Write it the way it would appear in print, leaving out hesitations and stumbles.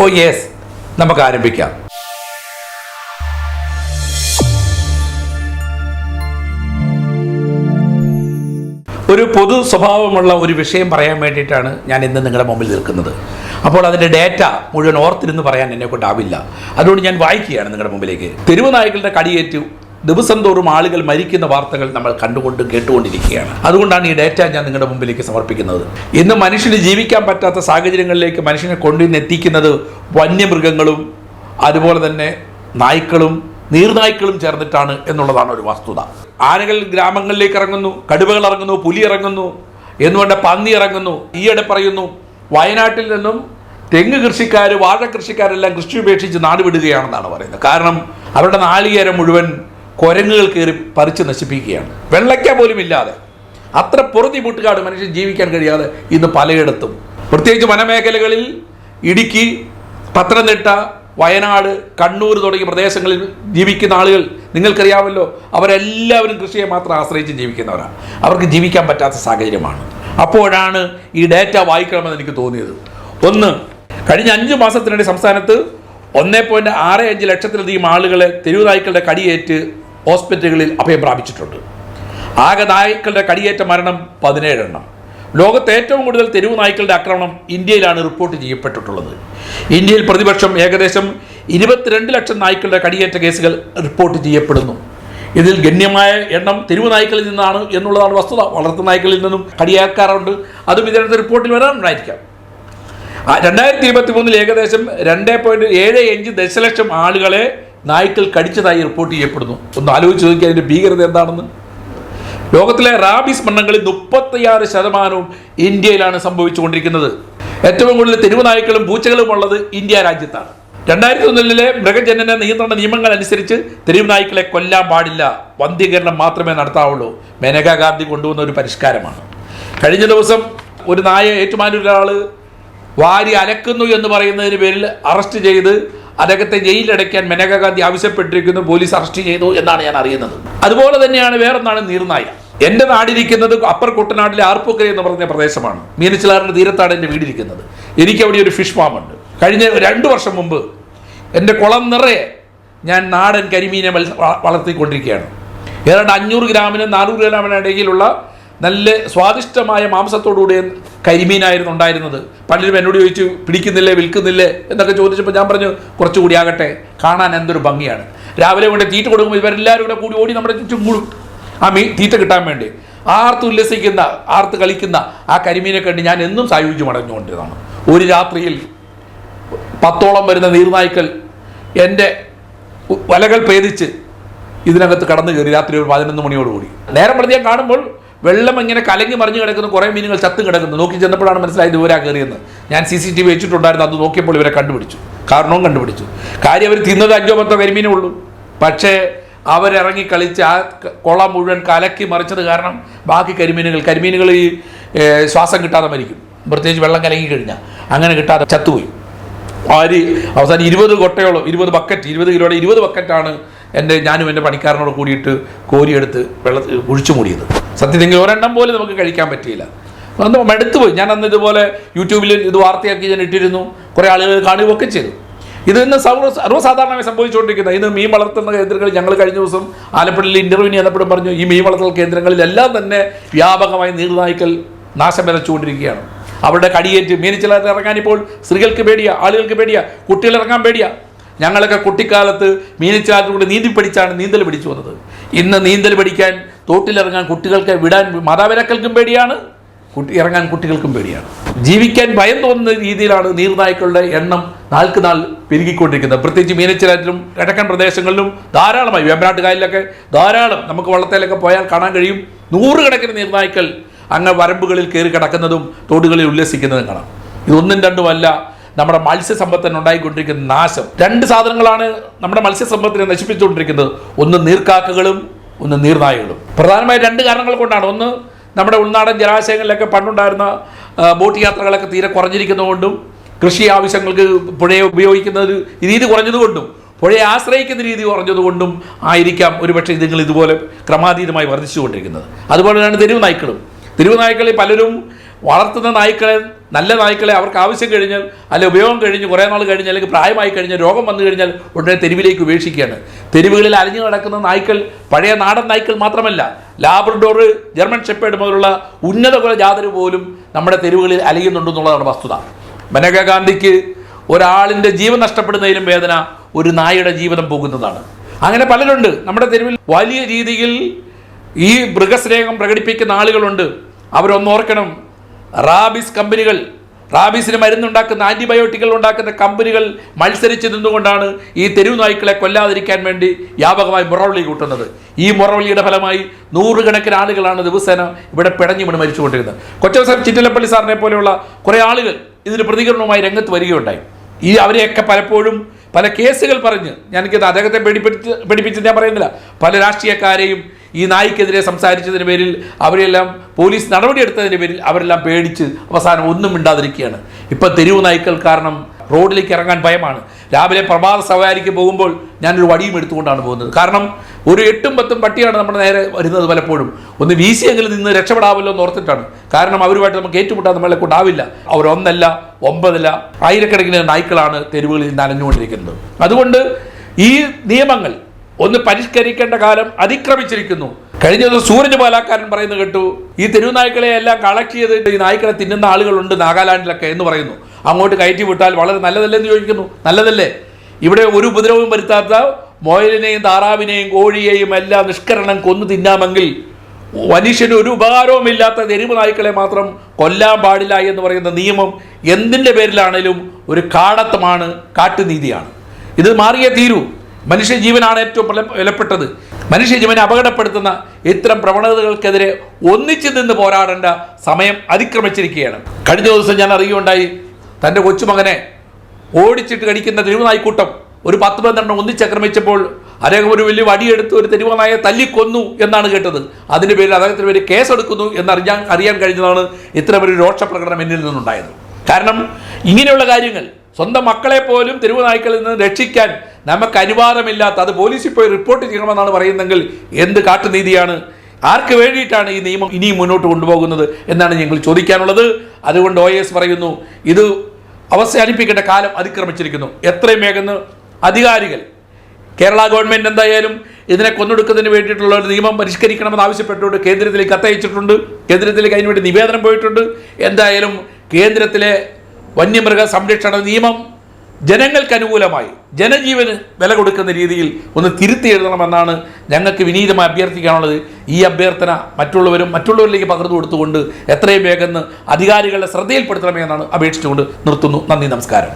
ഓ yes, നമുക്ക് ആരംഭിക്കാം. ഒരു പൊതു സ്വഭാവമുള്ള ഒരു വിഷയം പറയാൻ വേണ്ടിയിട്ടാണ് ഞാൻ ഇന്ന് നിങ്ങളുടെ മുമ്പിൽ നിൽക്കുന്നത്. അപ്പോൾ അതിൻ്റെ ഡേറ്റ മുഴുവൻ ഓർത്തിരുന്ന് പറയാൻ എന്നെ കൊണ്ടാവില്ല. അതുകൊണ്ട് ഞാൻ വായിക്കുകയാണ് നിങ്ങളുടെ മുമ്പിലേക്ക്. തെരുവ് നായ്ക്കളുടെ കടിയേറ്റു ദിവസം തോറും ആളുകൾ മരിക്കുന്ന വാർത്തകൾ നമ്മൾ കണ്ടുകൊണ്ട് കേട്ടുകൊണ്ടിരിക്കുകയാണ്. അതുകൊണ്ടാണ് ഈ ഡേറ്റ ഞാൻ നിങ്ങളുടെ മുമ്പിലേക്ക് സമർപ്പിക്കുന്നത്. ഇന്ന് മനുഷ്യന് ജീവിക്കാൻ പറ്റാത്ത സാഹചര്യങ്ങളിലേക്ക് മനുഷ്യനെ കൊണ്ടുവന്നെത്തിക്കുന്നത് വന്യമൃഗങ്ങളും അതുപോലെ തന്നെ നായ്ക്കളും നീർനായ്ക്കളും ചേർന്നിട്ടാണ് എന്നുള്ളതാണ് ഒരു വസ്തുത. ആനകൾ ഗ്രാമങ്ങളിലേക്ക് ഇറങ്ങുന്നു, കടുവകൾ ഇറങ്ങുന്നു, പുലി ഇറങ്ങുന്നു, എന്നുകൊണ്ട് പന്നി ഇറങ്ങുന്നു. ഈയിടെ പറയുന്നു വയനാട്ടിൽ നിന്നും തെങ്ങ് കൃഷിക്കാർ, വാഴ കൃഷിക്കാരെല്ലാം കൃഷി ഉപേക്ഷിച്ച് നാട് വിടുകയാണെന്നാണ് പറയുന്നത്. കാരണം അവരുടെ നാളികേരം മുഴുവൻ കുരങ്ങുകൾ കയറി പറിച്ച് നശിപ്പിക്കുകയാണ്, വെള്ളയ്ക്ക പോലും ഇല്ലാതെ. അത്ര പൊറുതിമുട്ടുകാട് മനുഷ്യൻ ജീവിക്കാൻ കഴിയാതെ ഇന്ന് പലയിടത്തും, പ്രത്യേകിച്ച് വനമേഖലകളിൽ ഇടുക്കി, പത്തനംതിട്ട, വയനാട്, കണ്ണൂർ തുടങ്ങിയ പ്രദേശങ്ങളിൽ ജീവിക്കുന്ന ആളുകൾ നിങ്ങൾക്കറിയാമല്ലോ. അവരെല്ലാവരും കൃഷിയെ മാത്രം ആശ്രയിച്ച് ജീവിക്കുന്നവരാണ്. അവർക്ക് ജീവിക്കാൻ പറ്റാത്ത സാഹചര്യമാണ്. അപ്പോഴാണ് ഈ ഡേറ്റ വായിക്കണമെന്ന് എനിക്ക് തോന്നിയത്. ഒന്ന്, കഴിഞ്ഞ 5 മാസത്തിനിടെ സംസ്ഥാനത്ത് 1.65 ലക്ഷത്തിലധികം ആളുകളെ തെരുവ് നായ്ക്കളുടെ കടിയേറ്റ് ഹോസ്പിറ്റലുകളിൽ അഭയം പ്രാപിച്ചിട്ടുണ്ട്. ആകെ നായ്ക്കളുടെ കടിയേറ്റ മരണം 17 എണ്ണം. ലോകത്ത് ഏറ്റവും കൂടുതൽ തെരുവ് നായ്ക്കളുടെ ആക്രമണം ഇന്ത്യയിലാണ് റിപ്പോർട്ട് ചെയ്യപ്പെട്ടിട്ടുള്ളത്. ഇന്ത്യയിൽ പ്രതിവർഷം ഏകദേശം 22 ലക്ഷം നായ്ക്കളുടെ കടിയേറ്റ കേസുകൾ റിപ്പോർട്ട് ചെയ്യപ്പെടുന്നു. ഇതിൽ ഗണ്യമായ എണ്ണം തെരുവ് നായ്ക്കളിൽ നിന്നാണ് എന്നുള്ളതാണ് വസ്തുത. വളർത്തു നായ്ക്കളിൽ നിന്നും കടിയേൽക്കാറുണ്ട്. അതും ഇതിനകത്ത് റിപ്പോർട്ടിൽ വരാനുണ്ടായിരിക്കാം. 2023 ഏകദേശം 2.75 ദശലക്ഷം ആളുകളെ നായ്ക്കൾ കടിച്ചതായി റിപ്പോർട്ട് ചെയ്യപ്പെടുന്നു. ഒന്ന് ആലോചിച്ച് നോക്കി അതിൻ്റെ ഭീകരത എന്താണെന്ന്. ലോകത്തിലെ റാബീസ് മരണങ്ങളിൽ 36% ഇന്ത്യയിലാണ് സംഭവിച്ചുകൊണ്ടിരിക്കുന്നത്. ഏറ്റവും കൂടുതൽ തെരുവ് നായ്ക്കളും പൂച്ചകളും ഉള്ളത് ഇന്ത്യ രാജ്യത്താണ്. 2001 മൃഗജനന നിയന്ത്രണ നിയമങ്ങൾ അനുസരിച്ച് തെരുവ് നായ്ക്കളെ കൊല്ലാൻ പാടില്ല, വന്ധ്യീകരണം മാത്രമേ നടത്താവുള്ളൂ. മേനകാ ഗാന്ധി കൊണ്ടുവന്ന ഒരു പരിഷ്കാരമാണ്. കഴിഞ്ഞ ദിവസം ഒരു നായ ഏറ്റുമാനൂർ ഒരാൾ വാരി അലക്കുന്നു എന്ന് പറയുന്നതിന് പേരിൽ അറസ്റ്റ് ചെയ്ത് അദ്ദേഹത്തെ ജയിലിലടയ്ക്കാൻ മേനകാ ഗാന്ധി ആവശ്യപ്പെട്ടിരിക്കുന്നു. പോലീസ് അറസ്റ്റ് ചെയ്തു എന്നാണ് ഞാൻ അറിയുന്നത്. അതുപോലെ തന്നെയാണ് വേറൊന്നാണ് നീർനായ. എൻ്റെ നാടിരിക്കുന്നത് അപ്പർ കുട്ടനാട്ടിലെ ആർപ്പൂക്കര എന്ന് പറഞ്ഞ പ്രദേശമാണ്. മീനച്ചിലാറിൻ്റെ തീരത്താണ് എൻ്റെ വീടിരിക്കുന്നത്. എനിക്കവിടെ ഒരു ഫിഷ് ഫാം ഉണ്ട്. കഴിഞ്ഞ 2 വർഷം മുമ്പ് എൻ്റെ കുളം നിറയെ ഞാൻ നാടൻ കരിമീനെ വളർത്തിക്കൊണ്ടിരിക്കുകയാണ്. ഏതാണ്ട് 500 ഗ്രാമിനും 400 ഗ്രാമിനും ഇടയിലുള്ള നല്ല സ്വാദിഷ്ടമായ മാംസത്തോടുകൂടിയ കരിമീനായിരുന്നു ഉണ്ടായിരുന്നത്. പലരും എന്നോട് ചോദിച്ചു പിടിക്കുന്നില്ലേ, വിൽക്കുന്നില്ലേ എന്നൊക്കെ ചോദിച്ചപ്പോൾ ഞാൻ പറഞ്ഞു കുറച്ചുകൂടി ആകട്ടെ, കാണാൻ എന്തൊരു ഭംഗിയാണ്. രാവിലെ കൊണ്ട് തീറ്റ കൊടുക്കുമ്പോൾ ഇവരെല്ലാവരും കൂടെ കൂടി ഓടി നമ്മുടെ ചുറ്റും കൂടും ആ തീറ്റ കിട്ടാൻ വേണ്ടി. ആർത്ത് ഉല്ലസിക്കുന്ന, ആർത്ത് കളിക്കുന്ന ആ കരിമീനെ കണ്ട് ഞാൻ എന്നും സായുജ്യം അടഞ്ഞുകൊണ്ടിരുന്നതാണ്. ഒരു രാത്രിയിൽ 10ഓളം വരുന്ന നീർനായ്ക്കൾ എൻ്റെ വലകൾ ഭേദിച്ച് ഇതിനകത്ത് കടന്നു കയറി. രാത്രി ഒരു 11 മണിയോടുകൂടി നേരം പ്രതി ഞാൻ കാണുമ്പോൾ വെള്ളം ഇങ്ങനെ കലങ്ങി മറിഞ്ഞു കിടക്കുന്നു, കുറേ മീനുകൾ ചത്തും കിടക്കുന്നു. നോക്കി ചെന്നപ്പോഴാണ് മനസ്സിലായത് ഇവരാ കയറിയെന്ന്. ഞാൻ CCTV വെച്ചിട്ടുണ്ടായിരുന്നു. അത് നോക്കിയപ്പോൾ ഇവരെ കണ്ടുപിടിച്ചു, കാരണവും കണ്ടുപിടിച്ചു. കാര്യം അവർ തിന്നത് 5-10 കരിമീനേ ഉള്ളൂ. പക്ഷേ അവരിറങ്ങി കളിച്ച് ആ കുളം മുഴുവൻ കലക്കി മറിച്ചത് കാരണം ബാക്കി കരിമീനുകൾ ഈ ശ്വാസം കിട്ടാതെ മരിക്കും, പ്രത്യേകിച്ച് വെള്ളം കലങ്ങി കഴിഞ്ഞാൽ. അങ്ങനെ കിട്ടാതെ ചത്തുപോയി. അവസാനം 20 കൊട്ടയോളം 20 ബക്കറ്റ് 20 കിലോയുടെ 20 ബക്കറ്റാണ് ഞാനും എൻ്റെ പണിക്കാരനോട് കൂടിയിട്ട് കോരിയെടുത്ത് വെള്ളത്തിൽ കുഴിച്ചു മൂടിയത്. സത്യത്തിൽ ഒരെണ്ണം പോലും നമുക്ക് കഴിക്കാൻ പറ്റിയില്ല. അന്ന് മടുത്തുപോയി. ഞാൻ അന്ന് ഇതുപോലെ യൂട്യൂബിൽ ഇത് വാർത്തയാക്കി ഞാൻ ഇട്ടിരുന്നു. കുറേ ആളുകൾ കാണുകയൊക്കെ ചെയ്തു. ഇത് ഇന്ന് സർവ്വസാധാരണമായി സംഭവിച്ചുകൊണ്ടിരിക്കുന്നത്. ഇന്ന് മീൻ വളർത്തുന്ന കേന്ദ്രങ്ങളിൽ ഞങ്ങൾ കഴിഞ്ഞ ദിവസം ആലപ്പുഴയിൽ ഇൻ്റർവ്യൂവിന് ചെന്നപ്പോഴും പറഞ്ഞു ഈ മീൻ വളർത്തൽ കേന്ദ്രങ്ങളിലെല്ലാം തന്നെ വ്യാപകമായി നീർനായ്ക്കൾ നാശം വിതച്ചുകൊണ്ടിരിക്കുകയാണ്. അവരുടെ കടിയേറ്റ് മീനച്ചിലാറിൽ ഇറങ്ങാൻ ഇപ്പോൾ സ്ത്രീകൾക്ക് പേടിയാ, ആളുകൾക്ക് പേടിയാ, കുട്ടികൾ ഇറങ്ങാൻ പേടിയാ. ഞങ്ങളൊക്കെ കുട്ടിക്കാലത്ത് മീനച്ചിലാറിലൂടെ നീന്തി പഠിച്ചാണ് നീന്തൽ പഠിച്ചു വന്നത്. ഇന്ന് നീന്തൽ പഠിക്കാൻ തോട്ടിലിറങ്ങാൻ കുട്ടികൾക്ക് വിടാൻ മാതാപിതാക്കൾക്കും പേടിയാണ്, ഇറങ്ങാൻ കുട്ടികൾക്കും പേടിയാണ്. ജീവിക്കാൻ ഭയം തോന്നുന്ന രീതിയിലാണ് നീർനായ്ക്കളുടെ എണ്ണം നാൾക്ക് നാൾ പെരുകിക്കൊണ്ടിരിക്കുന്നത്. പ്രത്യേകിച്ച് മീനച്ചിലാറ്റിലും കിഴക്കൻ പ്രദേശങ്ങളിലും ധാരാളമായി, വേമ്പനാട്ട് കായലിലൊക്കെ ധാരാളം, നമുക്ക് വള്ളത്തേലൊക്കെ പോയാൽ കാണാൻ കഴിയും. 100 കണക്കിന് നീർനായ്ക്കൾ അങ്ങ് വരമ്പുകളിൽ കയറി കിടക്കുന്നതും തോടുകളിൽ ഉല്ലസിക്കുന്നതും കാണാം. ഇതൊന്നും രണ്ടുമല്ല നമ്മുടെ മത്സ്യസമ്പത്തിന് ഉണ്ടായിക്കൊണ്ടിരിക്കുന്ന നാശം. 2 സാധനങ്ങളാണ് നമ്മുടെ മത്സ്യസമ്പത്തിനെ നശിപ്പിച്ചുകൊണ്ടിരിക്കുന്നത്. ഒന്ന് നീർക്കാക്കകളും, ഒന്ന് നീർനായകളും. പ്രധാനമായും 2 കാരണങ്ങൾ കൊണ്ടാണ്. ഒന്ന്, നമ്മുടെ ഉൾനാടൻ ജലാശയങ്ങളിലൊക്കെ പണ്ടുണ്ടായിരുന്ന ബോട്ട് യാത്രകളൊക്കെ തീരെ കുറഞ്ഞിരിക്കുന്നതുകൊണ്ടും കൃഷി ആവശ്യങ്ങൾക്ക് പുഴയെ ഉപയോഗിക്കുന്ന ഒരു രീതി കുറഞ്ഞതുകൊണ്ടും പുഴയെ ആശ്രയിക്കുന്ന രീതി കുറഞ്ഞതുകൊണ്ടും ആയിരിക്കാം ഒരുപക്ഷെ നിങ്ങൾ ഇതുപോലെ ക്രമാതീതമായി വർദ്ധിച്ചുകൊണ്ടിരിക്കുന്നത്. അതുപോലെ തന്നെ തെരുവ് നായ്ക്കളിൽ പലരും വളർത്തുന്ന നായ്ക്കളെ നല്ല നായ്ക്കളെ അവർക്ക് ആവശ്യം കഴിഞ്ഞാൽ അല്ലെങ്കിൽ ഉപയോഗം കഴിഞ്ഞ് കുറേ നാൾ കഴിഞ്ഞ് അല്ലെങ്കിൽ പ്രായമായി കഴിഞ്ഞാൽ രോഗം വന്നു കഴിഞ്ഞാൽ ഉടനെ തെരുവിലേക്ക് ഉപേക്ഷിക്കുകയാണ്. തെരുവുകളിൽ അലിഞ്ഞു നടക്കുന്ന നായ്ക്കൾ പഴയ നാടൻ നായ്ക്കൾ മാത്രമല്ല, ലാബ്രഡോർ, ജർമ്മൻ ഷെപ്പേർഡ് മുതലുള്ള ഉന്നത കുല ജാതര് പോലും നമ്മുടെ തെരുവുകളിൽ അലിയുന്നുണ്ടെന്നുള്ളതാണ് വസ്തുത. മനേകാ ഗാന്ധിക്ക് ഒരാളിൻ്റെ ജീവൻ നഷ്ടപ്പെടുന്നതിലും വേദന ഒരു നായയുടെ ജീവിതം പോകുന്നതാണ്. അങ്ങനെ പലരുണ്ട് നമ്മുടെ തെരുവിൽ. വലിയ രീതിയിൽ ഈ മൃഗസ്നേഹം പ്രകടിപ്പിക്കുന്ന ആളുകളുണ്ട്. അവരൊന്നോർക്കണം, റാബീസ് കമ്പനികൾ, റാബീസിന് മരുന്നുണ്ടാക്കുന്ന ആൻറ്റിബയോട്ടിക്കുകൾ ഉണ്ടാക്കുന്ന കമ്പനികൾ മത്സരിച്ച് നിന്നുകൊണ്ടാണ് ഈ തെരുവ് നായ്ക്കളെ കൊല്ലാതിരിക്കാൻ വേണ്ടി വ്യാപകമായി മുറവിളി കൂട്ടുന്നത്. ഈ മുറവിളിയുടെ ഫലമായി നൂറുകണക്കിന് ആളുകളാണ് ദിവസേന ഇവിടെ പിടഞ്ഞു വീണ് മരിച്ചുകൊണ്ടിരുന്നത്. കൊച്ചവസാനം ചിറ്റലപ്പള്ളി സാറിനെ പോലെയുള്ള കുറേ ആളുകൾ ഇതിന് പ്രതികരണവുമായി രംഗത്ത് വരികയുണ്ടായി. അവരെയൊക്കെ പലപ്പോഴും പല കേസുകൾ പറഞ്ഞ്, ഞാനിത് അദ്ദേഹത്തെ പേടിപ്പിച്ച് ഞാൻ പറയുന്നില്ല, പല രാഷ്ട്രീയക്കാരെയും ഈ നായ്ക്കെതിരെ സംസാരിച്ചതിന് പേരിൽ അവരെല്ലാം പോലീസ് നടപടിയെടുത്തതിൻ്റെ പേരിൽ അവരെല്ലാം പേടിച്ച് അവസാനം ഒന്നും മിണ്ടാതിരിക്കുകയാണ്. ഇപ്പം തെരുവ് നായ്ക്കൾ കാരണം റോഡിലേക്ക് ഇറങ്ങാൻ ഭയമാണ്. രാവിലെ പ്രഭാത സവാരിക്ക് പോകുമ്പോൾ ഞാനൊരു വടിയും എടുത്തുകൊണ്ടാണ് പോകുന്നത്. കാരണം ഒരു 8-10 പട്ടിയാണ് നമ്മുടെ നേരെ വരുന്നത്. പലപ്പോഴും ഒന്ന് വീശിയെങ്കിലും നിന്ന് രക്ഷപ്പെടാമല്ലോ എന്ന് ഓർത്തിട്ടാണ്. കാരണം അവരുമായിട്ട് നമുക്ക് ഏറ്റുമുട്ടാൻ നമ്മളെ കൊണ്ടാവില്ല. അവർ 1 അല്ല 9 അല്ല ആയിരക്കണക്കിന് നായ്ക്കളാണ് തെരുവുകളിൽ നനഞ്ഞുകൊണ്ടിരിക്കുന്നത്. അതുകൊണ്ട് ഈ നിയമങ്ങൾ ഒന്ന് പരിഷ്കരിക്കേണ്ട കാലം അതിക്രമിച്ചിരിക്കുന്നു. കഴിഞ്ഞ ദിവസം സൂരജ് പാലാക്കാരൻ പറയുന്നത് കേട്ടു, ഈ തെരുവ് നായ്ക്കളെ എല്ലാം കളക്ട് ചെയ്തിട്ട് ഈ നായ്ക്കളെ തിന്നുന്ന ആളുകളുണ്ട് നാഗാലാൻഡിലൊക്കെ എന്ന് പറയുന്നു. അങ്ങോട്ട് കയറ്റി വിട്ടാൽ വളരെ നല്ലതല്ലേ എന്ന് ചോദിക്കുന്നു. നല്ലതല്ലേ? ഇവിടെ ഒരു ഉപദ്രവവും വരുത്താത്ത മുയലിനെയും താറാവിനെയും കോഴിയെയും എല്ലാം നിഷ്കരണം കൊന്നു തിന്നാമെങ്കിൽ മനുഷ്യന് ഒരു ഉപകാരവുമില്ലാത്ത തെരുവ് നായ്ക്കളെ മാത്രം കൊല്ലാൻ പാടില്ല എന്ന് പറയുന്ന നിയമം എന്തിൻ്റെ പേരിലാണേലും ഒരു കാടത്തമാണ്, കാട്ടുനീതിയാണ്. ഇത് മാറിയേ തീരൂ. മനുഷ്യജീവനാണ് ഏറ്റവും വിലപ്പെട്ടത്. മനുഷ്യജീവനെ അപകടപ്പെടുത്തുന്ന ഇത്തരം പ്രവണതകൾക്കെതിരെ ഒന്നിച്ചു നിന്ന് പോരാടേണ്ട സമയം അതിക്രമിച്ചിരിക്കുകയാണ്. കഴിഞ്ഞ ദിവസം ഞാൻ അറിയുകയുണ്ടായി, തൻ്റെ കൊച്ചുമകനെ ഓടിച്ചിട്ട് കടിക്കുന്ന തെരുവ് നായ്ക്കൂട്ടം ഒരു 10-12 ഒന്നിച്ചക്രമിച്ചപ്പോൾ അദ്ദേഹം ഒരു വലിയ വടിയെടുത്ത് ഒരു തെരുവ് നായെ തല്ലിക്കൊന്നു എന്നാണ് കേട്ടത്. അതിൻ്റെ പേരിൽ അദ്ദേഹത്തിന് പേര് കേസെടുക്കുന്നു അറിയാൻ കഴിഞ്ഞതാണ് ഇത്തരം ഒരു രോക്ഷപ്രകടനം എന്നിൽ നിന്നുണ്ടായത്. കാരണം ഇങ്ങനെയുള്ള കാര്യങ്ങൾ സ്വന്തം മക്കളെ പോലും തെരുവ് നായ്ക്കളിൽ നിന്ന് രക്ഷിക്കാൻ നമുക്ക് അനുവാദമില്ലാത്ത, അത് പോലീസിൽ പോയി റിപ്പോർട്ട് ചെയ്യണമെന്നാണ് പറയുന്നതെങ്കിൽ എന്ത് കാട്ടുനീതിയാണ്? ആർക്ക് വേണ്ടിയിട്ടാണ് ഈ നിയമം ഇനിയും മുന്നോട്ട് കൊണ്ടുപോകുന്നത് എന്നാണ് ഞങ്ങൾ ചോദിക്കാനുള്ളത്. അതുകൊണ്ട് OAS പറയുന്നു, ഇത് അവസാനിപ്പിക്കേണ്ട കാലം അതിക്രമിച്ചിരിക്കുന്നു. എത്രയും വേഗം അധികാരികൾ, കേരള ഗവൺമെൻറ് എന്തായാലും ഇതിനെ കൊന്നൊടുക്കുന്നതിന് വേണ്ടിയിട്ടുള്ള ഒരു നിയമം പരിഷ്കരിക്കണമെന്ന് ആവശ്യപ്പെട്ടുകൊണ്ട് കേന്ദ്രത്തിലേക്ക് കത്തയച്ചിട്ടുണ്ട്. കേന്ദ്രത്തിലേക്ക് അതിനുവേണ്ടി നിവേദനം പോയിട്ടുണ്ട്. എന്തായാലും കേന്ദ്രത്തിലെ വന്യമൃഗ സംരക്ഷണ നിയമം ജനങ്ങൾക്ക് അനുകൂലമായി ജനജീവന് വില കൊടുക്കുന്ന രീതിയിൽ ഒന്ന് തിരുത്തി എഴുതണമെന്നാണ് ഞങ്ങൾക്ക് വിനീതമായി അഭ്യർത്ഥിക്കാനുള്ളത്. ഈ അഭ്യർത്ഥന മറ്റുള്ളവരിലേക്ക് പകർന്നു കൊടുത്തുകൊണ്ട് എത്രയും വേഗം അധികാരികളുടെ ശ്രദ്ധയിൽപ്പെടുത്തണമെന്നാണ് അപേക്ഷിച്ചുകൊണ്ട് നിർത്തുന്നു. നന്ദി, നമസ്കാരം.